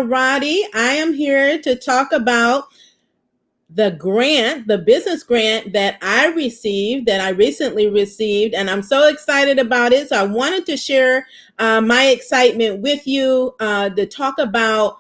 Radi. I am here to talk about the business grant that I recently received, and I'm so excited about it. So I wanted to share my excitement with you to talk about,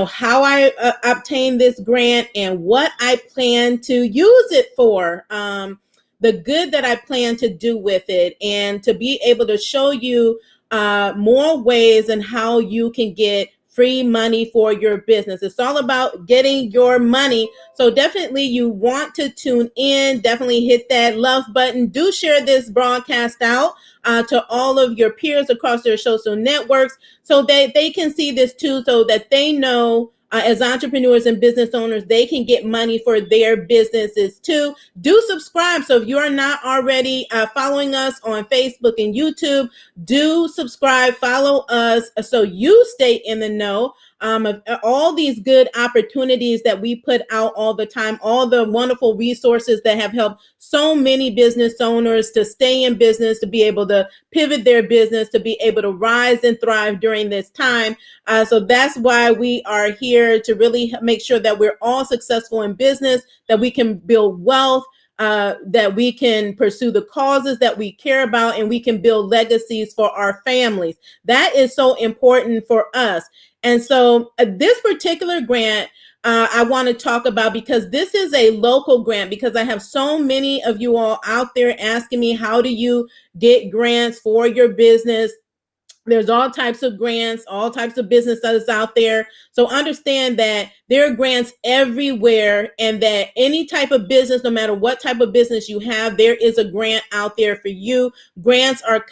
how I obtained this grant and what I plan to use it for, the good that I plan to do with it, and to be able to show you more ways and how you can get free money for your business. It's all about getting your money. So definitely you want to tune in, definitely hit that love button. Do share this broadcast out to all of your peers across their social networks so that they can see this too, so that they know as entrepreneurs and business owners, they can get money for their businesses too. Do subscribe. So if you are not already following us on Facebook and YouTube, do subscribe, follow us so you stay in the know of all these good opportunities that we put out all the time, all the wonderful resources that have helped so many business owners to stay in business, to be able to pivot their business, to be able to rise and thrive during this time. So that's why we are here, to really make sure that we're all successful in business, that we can build wealth, that we can pursue the causes that we care about, and we can build legacies for our families. That is so important for us. And so this particular grant, I want to talk about, because this is a local grant, because I have so many of you all out there asking me, how do you get grants for your business? There's all types of grants, all types of businesses out there. So understand that there are grants everywhere, and that any type of business, no matter what type of business you have, there is a grant out there for you. Grants are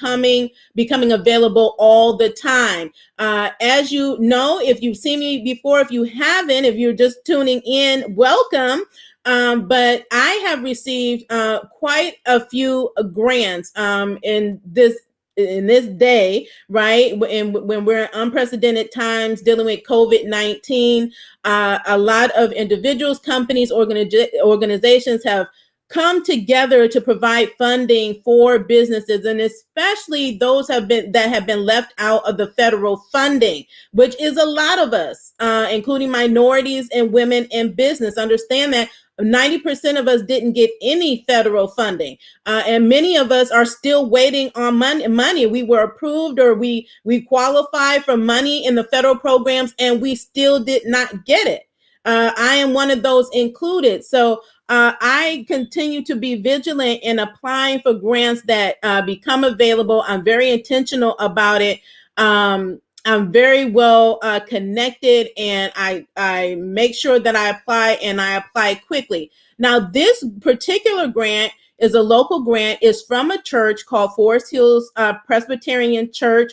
becoming available all the time. As you know, if you've seen me before, if you haven't, if you're just tuning in, welcome. But I have received quite a few grants in this day, right? And when we're in unprecedented times dealing with COVID-19, a lot of individuals, companies, organizations have come together to provide funding for businesses, and especially those that have been left out of the federal funding, which is a lot of us, including minorities and women in business. Understand that 90% of us didn't get any federal funding, and many of us are still waiting on money. We were approved, or we qualified for money in the federal programs, and we still did not get it. I am one of those included. So I continue to be vigilant in applying for grants that become available. I'm very intentional about it. I'm very well connected, and I make sure that I apply, and I apply quickly. Now, this particular grant is a local grant. It's from a church called Forest Hills Presbyterian Church,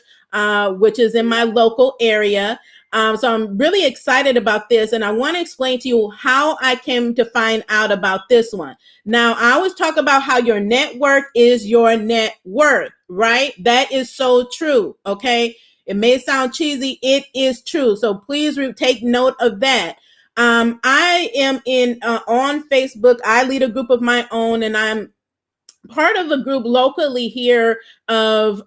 which is in my local area. So I'm really excited about this, and I want to explain to you how I came to find out about this one. Now, I always talk about how your network is your net worth, right? That is so true, okay? It may sound cheesy. It is true. So please take note of that. I am on Facebook. I lead a group of my own, and I'm part of a group locally here of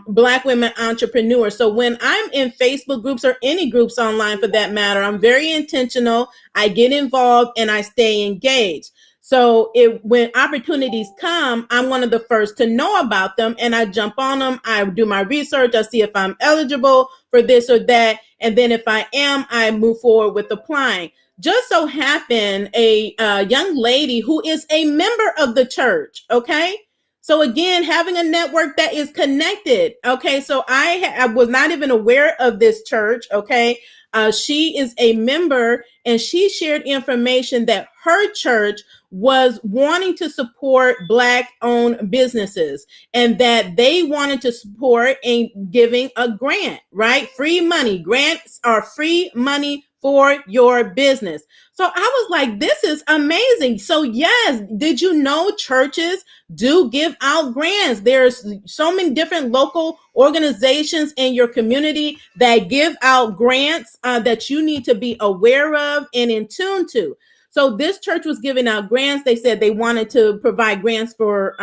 Black women entrepreneurs. So when I'm in Facebook groups, or any groups online for that matter, I'm very intentional. I get involved and I stay engaged. So when opportunities come, I'm one of the first to know about them, and I jump on them. I do my research. I see if I'm eligible for this or that. And then if I am, I move forward with applying. Just so happened a young lady who is a member of the church. Okay. So again, having a network that is connected. Okay. So I was not even aware of this church. Okay. She is a member, and she shared information that her church was wanting to support Black-owned businesses, and that they wanted to support in giving a grant, right? Free money. Grants are free money for your business. So I was like, this is amazing. So yes, did you know churches do give out grants? There's so many different local organizations in your community that give out grants that you need to be aware of and in tune to. So this church was giving out grants. They said they wanted to provide grants for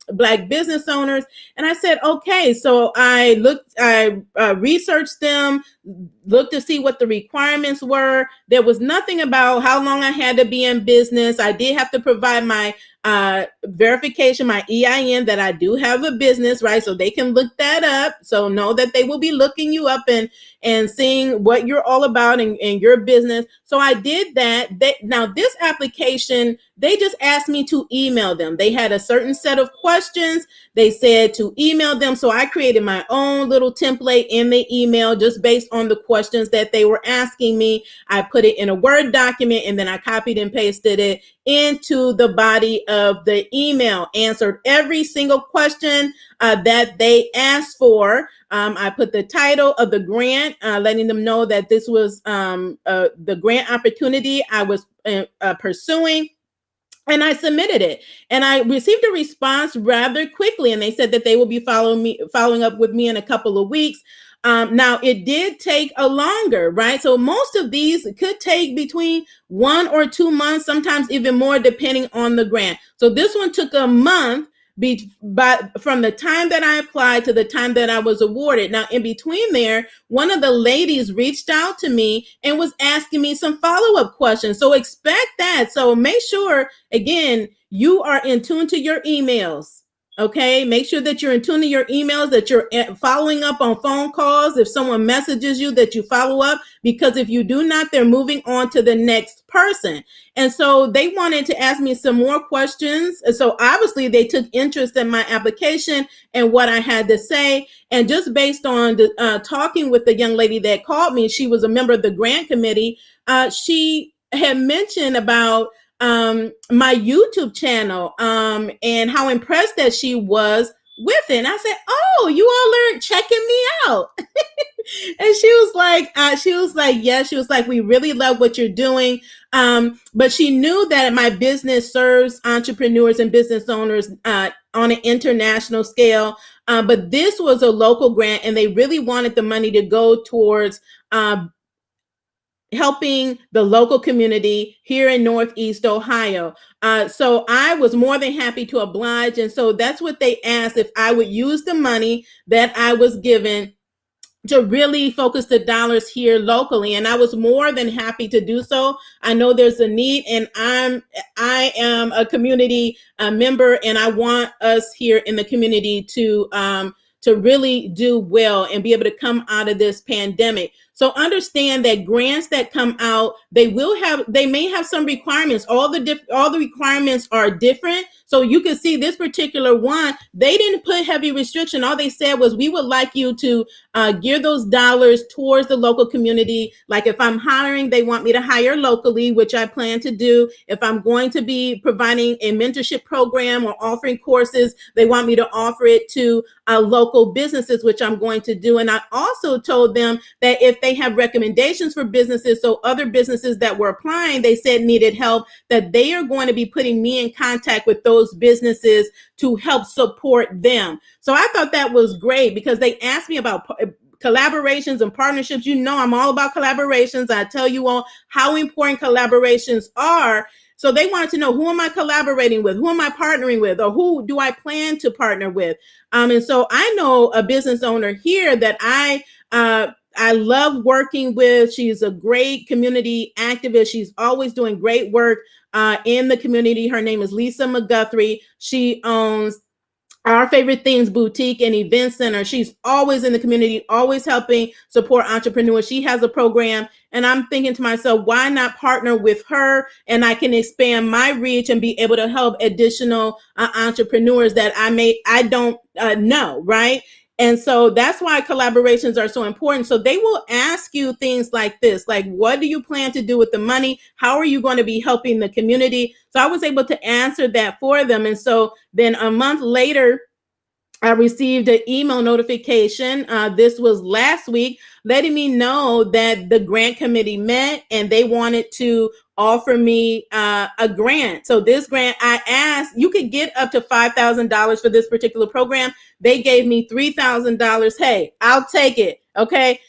Black business owners. And I said, okay. So I researched them, looked to see what the requirements were. There was nothing about how long I had to be in business. I did have to provide my verification, my EIN, that I do have a business, right? So they can look that up. So know that they will be looking you up and seeing what you're all about in your business. So I did that. Now this application, they just asked me to email them. They had a certain set of questions. They said to email them. So I created my own little template in the email just based on the questions that they were asking me. I put it in a Word document and then I copied and pasted it into the body of the email, answered every single question that they asked for. I put the title of the grant, letting them know that this was the grant opportunity I was pursuing. And I submitted it, and I received a response rather quickly. And they said that they will be following up with me in a couple of weeks. Now it did take a longer, right? So most of these could take between 1 or 2 months, sometimes even more, depending on the grant. So this one took a month from the time that I applied to the time that I was awarded. Now, in between there, one of the ladies reached out to me and was asking me some follow-up questions. So expect that. So make sure, again, you are in tune to your emails. Okay, make sure that you're in tune to your emails, that you're following up on phone calls. If someone messages you, that you follow up, because if you do not, they're moving on to the next person. And so they wanted to ask me some more questions. And so obviously they took interest in my application and what I had to say. And just based on talking with the young lady that called me, she was a member of the grant committee. She had mentioned about my YouTube channel and how impressed that she was with it. And I said, "Oh, you all are checking me out." And she was like, yes. She was like, "We really love what you're doing." But she knew that my business serves entrepreneurs and business owners on an international scale. But this was a local grant, and they really wanted the money to go towards helping the local community here in Northeast Ohio. So I was more than happy to oblige. And so that's what they asked, if I would use the money that I was given to really focus the dollars here locally. And I was more than happy to do so. I know there's a need, and I am a community member, and I want us here in the community to really do well and be able to come out of this pandemic. So understand that grants that come out, they may have some requirements. All the requirements are different. So you can see this particular one, they didn't put heavy restriction. All they said was, we would like you to gear those dollars towards the local community. Like if I'm hiring, they want me to hire locally, which I plan to do. If I'm going to be providing a mentorship program or offering courses, they want me to offer it to local businesses, which I'm going to do. And I also told them that if they have recommendations for businesses, so other businesses that were applying, they said needed help, that they are going to be putting me in contact with those businesses to help support them. So I thought that was great, because they asked me about collaborations and partnerships. You know, I'm all about collaborations. I tell you all how important collaborations are. So they wanted to know, who am I collaborating with? Who am I partnering with? Or who do I plan to partner with? And so I know a business owner here that I love working with. She's a great community activist. She's always doing great work in the community. Her name is Lisa McGuthrie. She owns Our Favorite Things Boutique and Event Center. She's always in the community, always helping support entrepreneurs. She has a program, and I'm thinking to myself, why not partner with her? And I can expand my reach and be able to help additional entrepreneurs that I don't know, right? And so that's why collaborations are so important. So they will ask you things like this, like, what do you plan to do with the money? How are you going to be helping the community? So I was able to answer that for them. And so then a month later, I received an email notification. This was last week, letting me know that the grant committee met and they wanted to offer me a grant. So this grant, I asked, you could get up to $5,000 for this particular program. They gave me $3,000. Hey, I'll take it. Okay.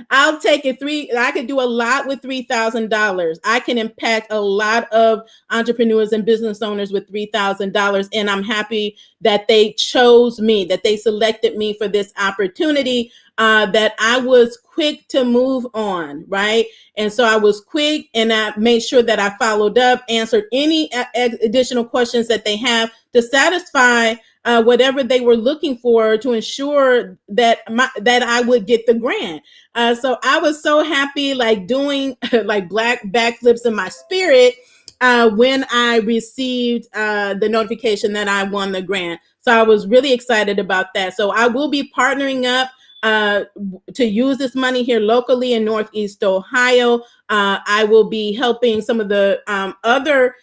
I'll take it. I could do a lot with $3,000. I can impact a lot of entrepreneurs and business owners with $3,000. And I'm happy that they chose me, that they selected me for this opportunity, that I was quick to move on, right? And so I was quick, and I made sure that I followed up, answered any additional questions that they have to satisfy whatever they were looking for to ensure that that I would get the grant. So I was so happy, like doing like black backflips in my spirit when I received the notification that I won the grant. So I was really excited about that. So I will be partnering up to use this money here locally in Northeast Ohio. I will be helping some of the other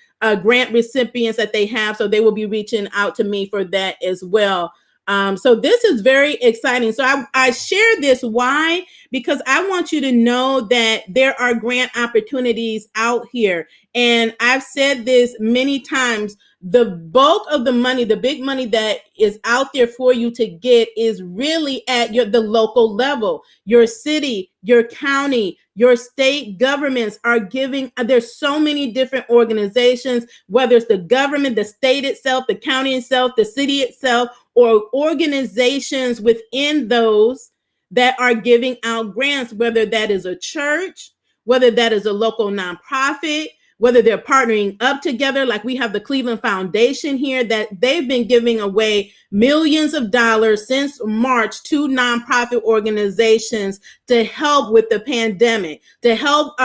grant recipients that they have. So they will be reaching out to me for that as well. So this is very exciting. So I share this. Why? Because I want you to know that there are grant opportunities out here. And I've said this many times. The bulk of the money, the big money that is out there for you to get is really at the local level. Your city, your county, your state governments are giving. There's so many different organizations, whether it's the government, the state itself, the county itself, the city itself, or organizations within those that are giving out grants, whether that is a church, whether that is a local nonprofit, whether they're partnering up together, like we have the Cleveland Foundation here, that they've been giving away millions of dollars since March to nonprofit organizations to help with the pandemic, to help,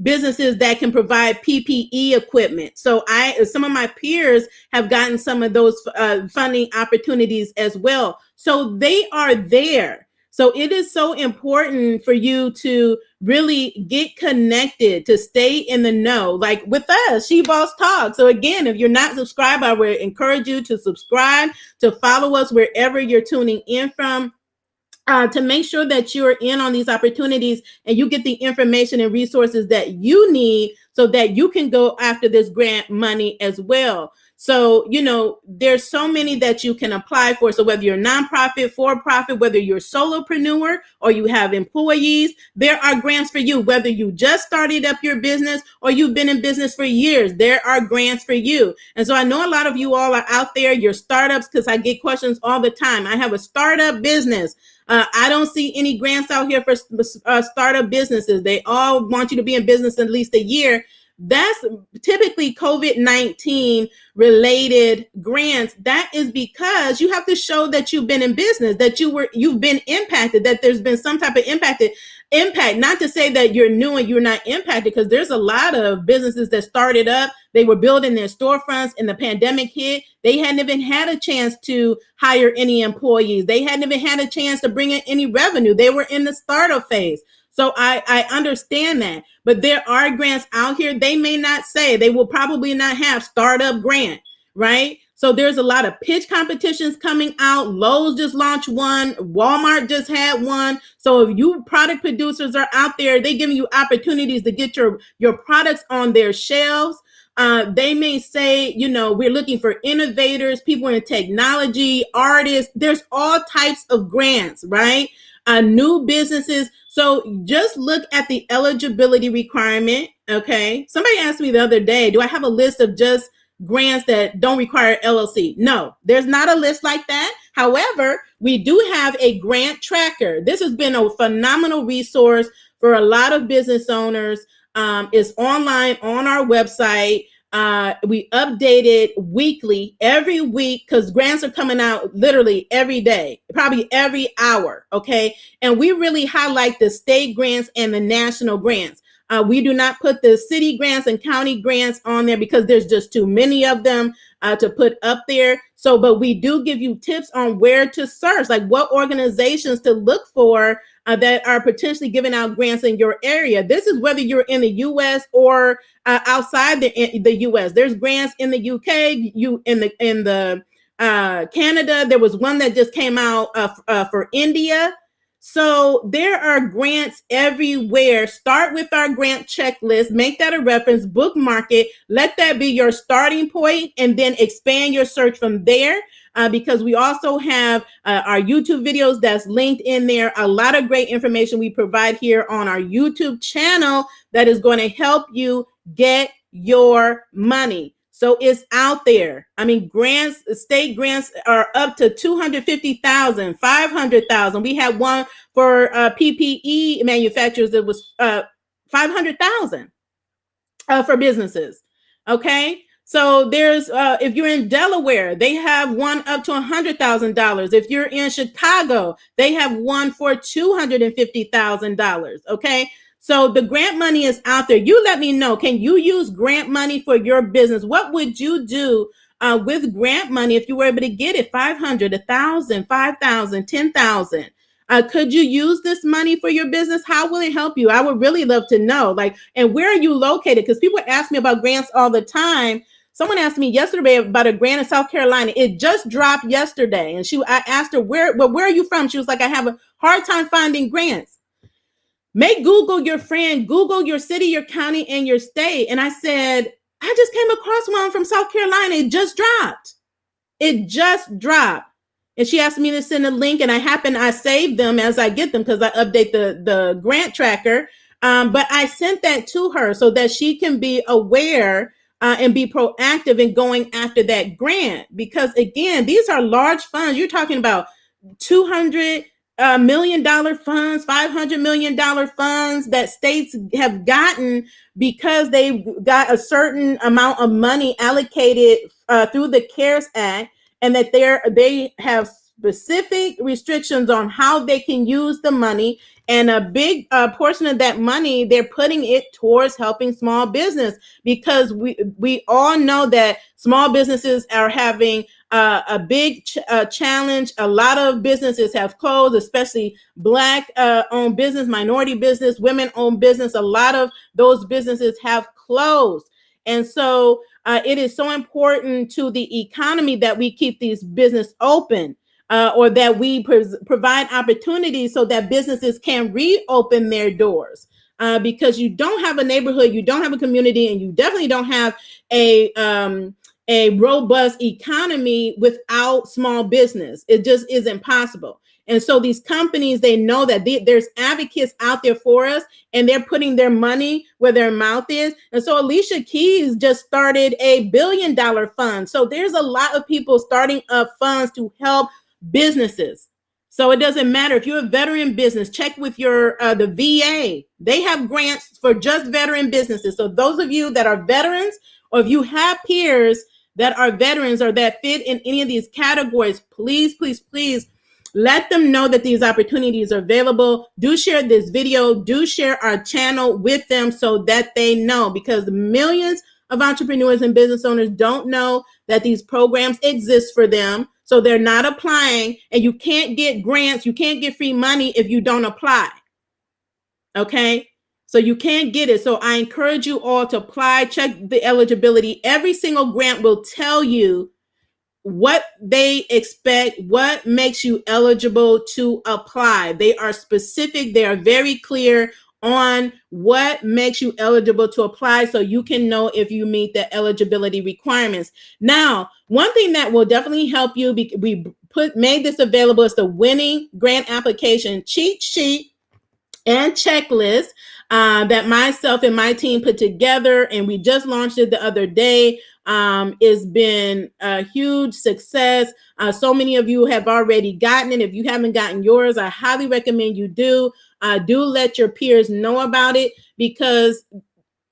businesses that can provide PPE equipment. So some of my peers have gotten some of those funding opportunities as well. So they are there. So it is so important for you to really get connected, to stay in the know, like with us, She Boss Talk. So again, if you're not subscribed, I would encourage you to subscribe, to follow us wherever you're tuning in from. To make sure that you're in on these opportunities and you get the information and resources that you need so that you can go after this grant money as well. So, there's so many that you can apply for. So whether you're nonprofit, for-profit, whether you're a solopreneur or you have employees, there are grants for you. Whether you just started up your business or you've been in business for years, there are grants for you. And so I know a lot of you all are out there, your startups, because I get questions all the time. I have a startup business. I don't see any grants out here for startup businesses. They all want you to be in business at least a year. That's typically COVID-19 related grants. That is because you have to show that you've been in business, that you've been impacted, that there's been some type of impact. Not to say that you're new and you're not impacted, because there's a lot of businesses that started up. They were building their storefronts and the pandemic hit. They hadn't even had a chance to hire any employees. They hadn't even had a chance to bring in any revenue. They were in the startup phase. So I understand that, but there are grants out here. They may not say, they will probably not have startup grant, right? So there's a lot of pitch competitions coming out. Lowe's just launched one. Walmart just had one. So if you product producers are out there, they're giving you opportunities to get your products on their shelves. They may say, we're looking for innovators, people in technology, artists. There's all types of grants, right? New businesses. So just look at the eligibility requirement. Okay. Somebody asked me the other day, do I have a list of just grants that don't require LLC? No, there's not a list like that. However, we do have a grant tracker. This has been a phenomenal resource for a lot of business owners. It's online on our website. We update it weekly, every week, because grants are coming out literally every day, probably every hour. Okay. And we really highlight the state grants and the national grants. We do not put the city grants and county grants on there because there's just too many of them to put up there. So, but we do give you tips on where to search, like what organizations to look for that are potentially giving out grants in your area. This is whether you're in the U.S. or outside the U.S. There's grants in the UK, in the Canada. There was one that just came out for India. So there are grants everywhere. Start with our grant checklist, make that a reference, bookmark it, let that be your starting point, and then expand your search from there. because we also have our YouTube videos that's linked in there. A lot of great information we provide here on our YouTube channel that is going to help you get your money. So it's out there. I mean, grants, state grants are up to 250,000, 500,000. We had one for PPE manufacturers that was 500,000 for businesses. Okay. So there's, if you're in Delaware, they have one up to $100,000. If you're in Chicago, they have one for $250,000. Okay. So the grant money is out there. You let me know. Can you use grant money for your business? What would you do with grant money if you were able to get it? 500, 1,000, 5,000, 10,000. Could you use this money for your business? How will it help you? I would really love to know. Like, and where are you located? Because people ask me about grants all the time. Someone asked me yesterday about a grant in South Carolina. It just dropped yesterday, and I asked her where are you from? She was like, I have a hard time finding grants. Make Google your friend, Google your city, your county, and your state. And I said, I just came across one from South Carolina. It just dropped. It just dropped. And she asked me to send a link, and I saved them as I get them because I update the grant tracker. But I sent that to her so that she can be aware and be proactive in going after that grant. Because again, these are large funds. You're talking about $200 million funds, $500 million funds that states have gotten because they got a certain amount of money allocated through the CARES Act, and that they have specific restrictions on how they can use the money. And a big portion of that money, they're putting it towards helping small business, because we all know that small businesses are having a big challenge. A lot of businesses have closed, especially Black owned business, minority business, women owned business. A lot of those businesses have closed. And so it is so important to the economy that we keep these businesses open, or that we provide opportunities so that businesses can reopen their doors. Because you don't have a neighborhood, you don't have a community, and you definitely don't have a robust economy without small business. It just isn't possible. And so these companies, they know that there's advocates out there for us, and they're putting their money where their mouth is. And so Alicia Keys just started a $1 billion fund. So there's a lot of people starting up funds to help businesses. So it doesn't matter if you're a veteran business, check with your the VA. They have grants for just veteran businesses. So those of you that are veterans, or if you have peers that are veterans or that fit in any of these categories, please, please, please let them know that these opportunities are available. Do share this video, do share our channel with them so that they know, because millions of entrepreneurs and business owners don't know that these programs exist for them. So they're not applying, and you can't get grants, you can't get free money if you don't apply. Okay? So you can't get it. So I encourage you all to apply, check the eligibility. Every single grant will tell you what they expect, what makes you eligible to apply. They are specific. They are very clear on what makes you eligible to apply, so you can know if you meet the eligibility requirements. Now, one thing that will definitely help you, we made this available, is the winning grant application cheat sheet and checklist that myself and my team put together, and we just launched it the other day. It's been a huge success. So many of you have already gotten it. If you haven't gotten yours, I highly recommend you do. Do let your peers know about it, because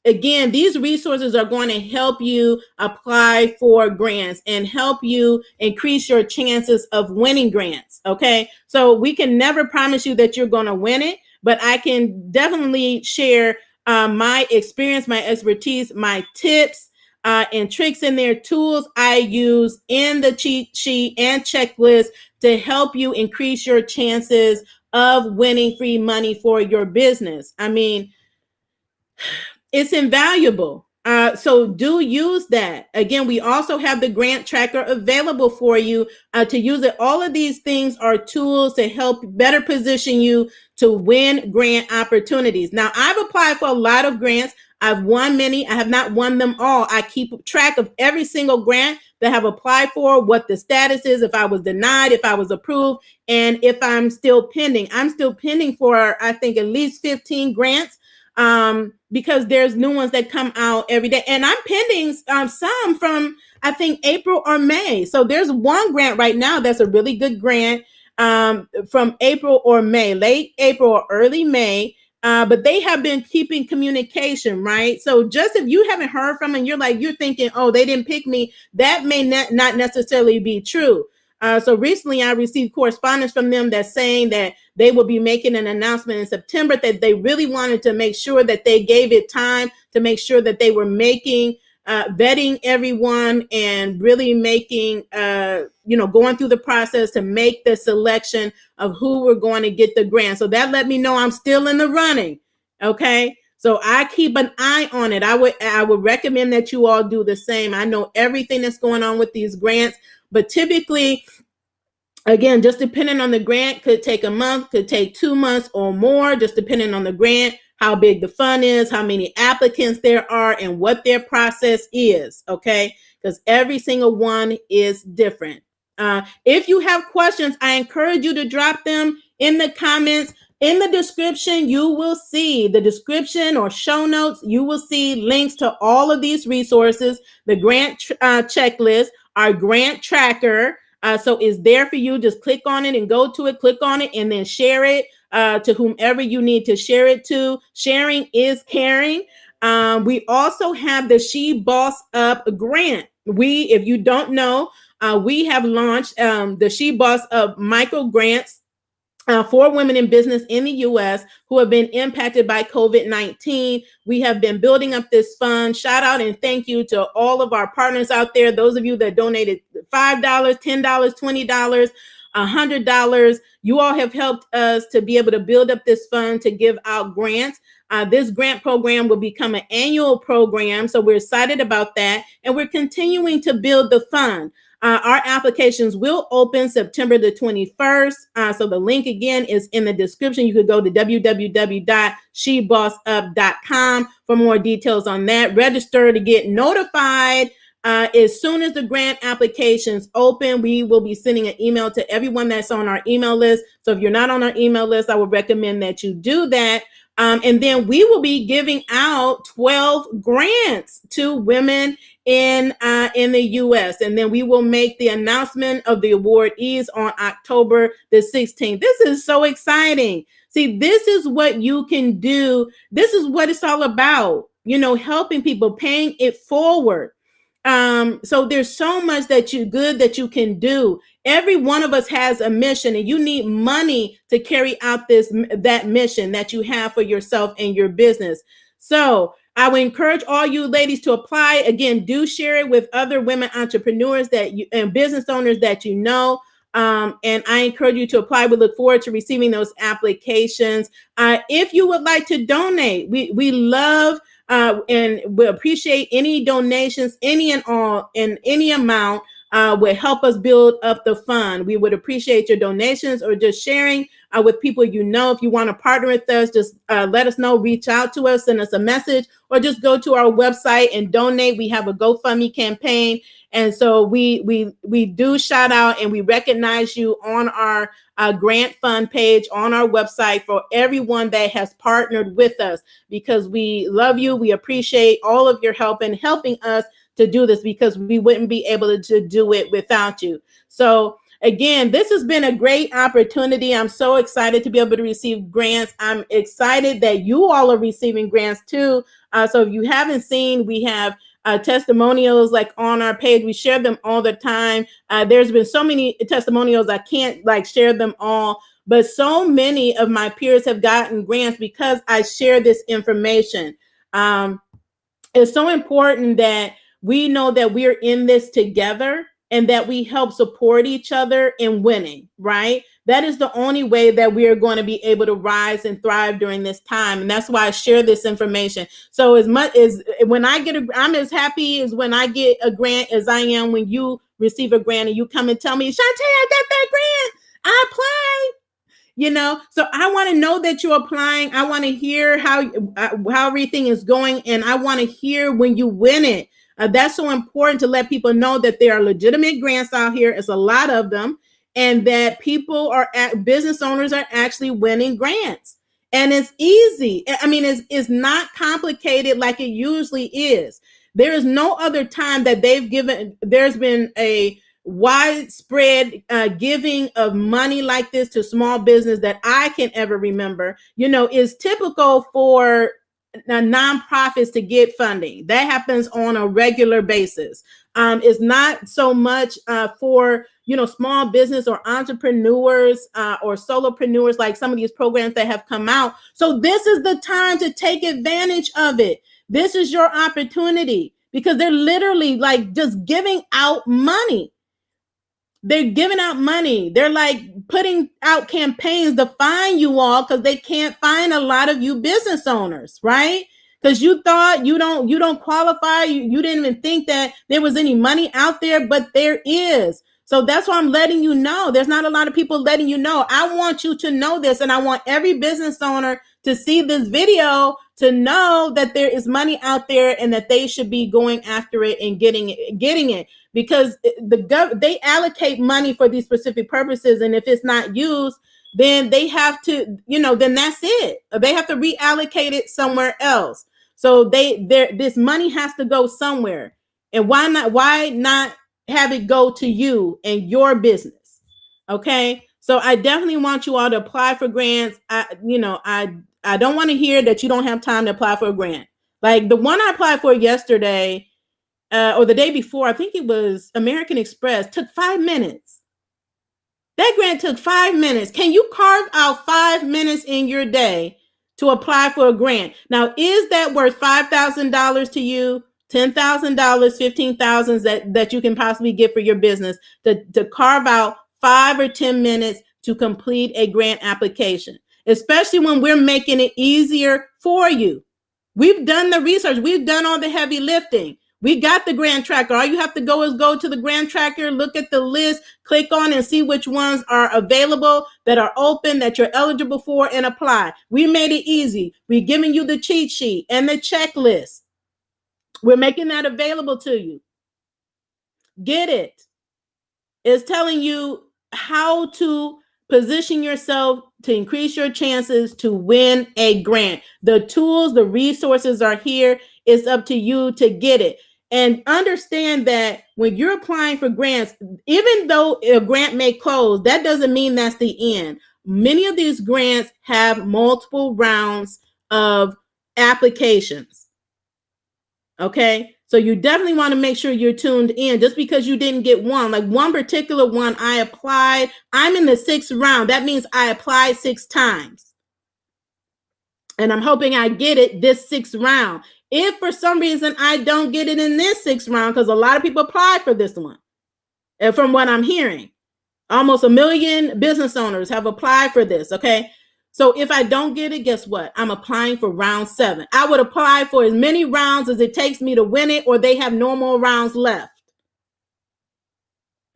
again, these resources are going to help you apply for grants and help you increase your chances of winning grants. Okay, so we can never promise you that you're going to win it, but I can definitely share my experience, my expertise, my tips and tricks in there, tools I use in the cheat sheet and checklist to help you increase your chances of winning free money for your business. I mean, it's invaluable. So do use that. Again, we also have the grant tracker available for you to use it. All of these things are tools to help better position you to win grant opportunities. Now, I've applied for a lot of grants. I've won many. I have not won them all. I keep track of every single grant that I have applied for, what the status is, if I was denied, if I was approved, and if I'm still pending. I'm still pending for, I think, at least 15 grants, because there's new ones that come out every day. And I'm pending some from, I think, April or May. So there's one grant right now that's a really good grant, from April or May, late April or early May. But they have been keeping communication, right? So just if you haven't heard from them and you're thinking, oh, they didn't pick me, that may not necessarily be true. So recently I received correspondence from them that's saying that they will be making an announcement in September, that they really wanted to make sure that they gave it time to make sure that they were making, vetting everyone and really making, going through the process to make the selection of who we're going to get the grant. So that let me know I'm still in the running. Okay. So I keep an eye on it. I would recommend that you all do the same. I know everything that's going on with these grants, but typically, again, just depending on the grant, could take a month, could take 2 months or more, just depending on the grant, how big the fund is, how many applicants there are, and what their process is, okay? Because every single one is different. If you have questions, I encourage you to drop them in the comments. In the description, you will see the description or show notes. You will see links to all of these resources, the grant checklist, our grant tracker. So it's there for you. Just click on it and go to it, click on it, and then share it to whomever you need to share it to. Sharing is caring. We also have the She Boss Up grant. If you don't know, we have launched the She Boss Up micro grants for women in business in the U.S. who have been impacted by COVID-19. We have been building up this fund. Shout out and thank you to all of our partners out there. Those of you that donated $5, $10, $20, $100. You all have helped us to be able to build up this fund to give out grants. This grant program will become an annual program, so we're excited about that, and we're continuing to build the fund. Our applications will open September the 21st. So the link again is in the description. You could go to www.shebossup.com for more details on that. Register to get notified. As soon as the grant applications open, we will be sending an email to everyone that's on our email list. So if you're not on our email list, I would recommend that you do that. And then we will be giving out 12 grants to women in the U.S. And then we will make the announcement of the awardees on October the 16th. This is so exciting. See, this is what you can do. This is what it's all about, helping people, paying it forward. So there's so much that you can do. Every one of us has a mission, and you need money to carry out that mission that you have for yourself and your business. So I would encourage all you ladies to apply. Again, do share it with other women entrepreneurs and business owners that you know. And I encourage you to apply. We look forward to receiving those applications. If you would like to donate, we love and we appreciate any donations, any and all, in any amount would help us build up the fund. We would appreciate your donations or just sharing with people you know. If you want to partner with us, just let us know, reach out to us, send us a message, or just go to our website and donate. We have a GoFundMe campaign. And so we do shout out and we recognize you on our grant fund page on our website for everyone that has partnered with us, because we love you. We appreciate all of your help in helping us to do this, because we wouldn't be able to do it without you. So again, this has been a great opportunity. I'm so excited to be able to receive grants. I'm excited that you all are receiving grants too. So if you haven't seen, we have testimonials like on our page. We share them all the time. There's been so many testimonials, I can't share them all, but so many of my peers have gotten grants because I share this information. It's so important that we know that we're in this together and that we help support each other in winning, right? That is the only way that we are going to be able to rise and thrive during this time. And that's why I share this information. So as much as when I'm as happy as when I get a grant as I am when you receive a grant and you come and tell me, Shantae, I got that grant. I applied. So I want to know that you're applying. I want to hear how everything is going, and I want to hear when you win it. That's so important to let people know that there are legitimate grants out here. It's a lot of them, and that business owners are actually winning grants. And it's easy. I mean, it's not complicated like it usually is. There is no other time that there's been a widespread giving of money like this to small business that I can ever remember. Is typical for nonprofits to get funding. That happens on a regular basis. It's not so much for small business or entrepreneurs or solopreneurs, like some of these programs that have come out. So this is the time to take advantage of it. This is your opportunity, because they're literally like just giving out money. They're giving out money. They're like putting out campaigns to find you all, because they can't find a lot of you business owners, right? Because you thought you don't qualify. You didn't even think that there was any money out there, but there is. So that's why I'm letting you know. There's not a lot of people letting you know. I want you to know this, and I want every business owner to see this video to know that there is money out there and that they should be going after it and getting it, because they allocate money for these specific purposes, and if it's not used, then they have to, then that's it. They have to reallocate it somewhere else. So this money has to go somewhere, and why not have it go to you and your business? Okay, so I definitely want you all to apply for grants. I don't want to hear that you don't have time to apply for a grant. Like the one I applied for yesterday, or the day before, I think it was American Express, took 5 minutes. That grant took 5 minutes. Can you carve out 5 minutes in your day to apply for a grant? Now, is that worth $5,000 to you? $10,000, $15,000 that you can possibly get for your business to carve out 5 or 10 minutes to complete a grant application, especially when we're making it easier for you. We've done the research. We've done all the heavy lifting. We got the grant tracker. All you have to go is go to the grant tracker, look at the list, click on and see which ones are available, that are open, that you're eligible for, and apply. We made it easy. We're giving you the cheat sheet and the checklist. We're making that available to you. Get it. It's telling you how to position yourself to increase your chances to win a grant. The tools, the resources are here. It's up to you to get it. And understand that when you're applying for grants, even though a grant may close, that doesn't mean that's the end. Many of these grants have multiple rounds of applications. Okay, so you definitely want to make sure you're tuned in. Just because you didn't get one, like one particular one I applied, I'm in the 6th round. That means I applied 6 times. And I'm hoping I get it this 6th round. If for some reason I don't get it in this 6th round, because a lot of people applied for this one, and from what I'm hearing, almost 1 million business owners have applied for this. Okay, so if I don't get it, guess what? I'm applying for round 7. I would apply for as many rounds as it takes me to win it, or they have no more rounds left.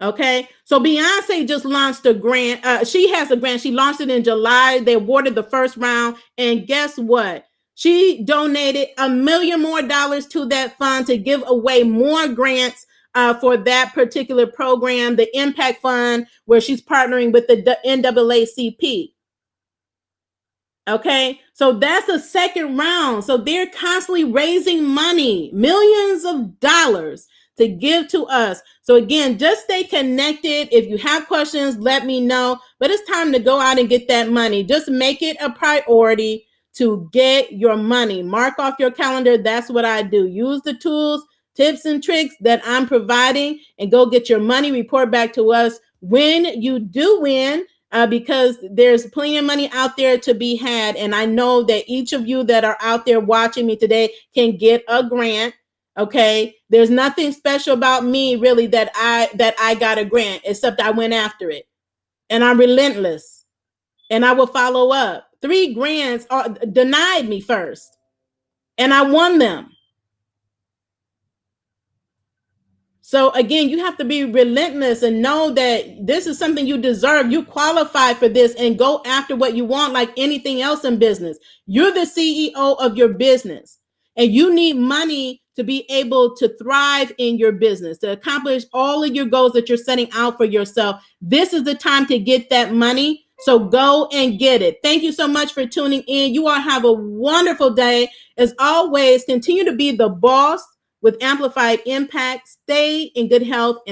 Okay, so Beyonce just launched a grant. She has a grant. She launched it in July. They awarded the 1st round, and guess what? She donated $1 million more to that fund to give away more grants for that particular program, the Impact Fund, where she's partnering with the NAACP. Okay, so that's a 2nd round. So they're constantly raising money, millions of dollars to give to us. So again, just stay connected. If you have questions, let me know. But it's time to go out and get that money. Just make it a priority to get your money. Mark off your calendar. That's what I do. Use the tools, tips, and tricks that I'm providing, and go get your money. Report back to us when you do win. Because there's plenty of money out there to be had. And I know that each of you that are out there watching me today can get a grant. Okay, there's nothing special about me really that I got a grant, except I went after it, and I'm relentless, and I will follow up. 3 grants denied me first, and I won them. So again, you have to be relentless and know that this is something you deserve. You qualify for this, and go after what you want like anything else in business. You're the CEO of your business, and you need money to be able to thrive in your business, to accomplish all of your goals that you're setting out for yourself. This is the time to get that money. So go and get it. Thank you so much for tuning in. You all have a wonderful day. As always, continue to be the boss with amplified impact. Stay in good health and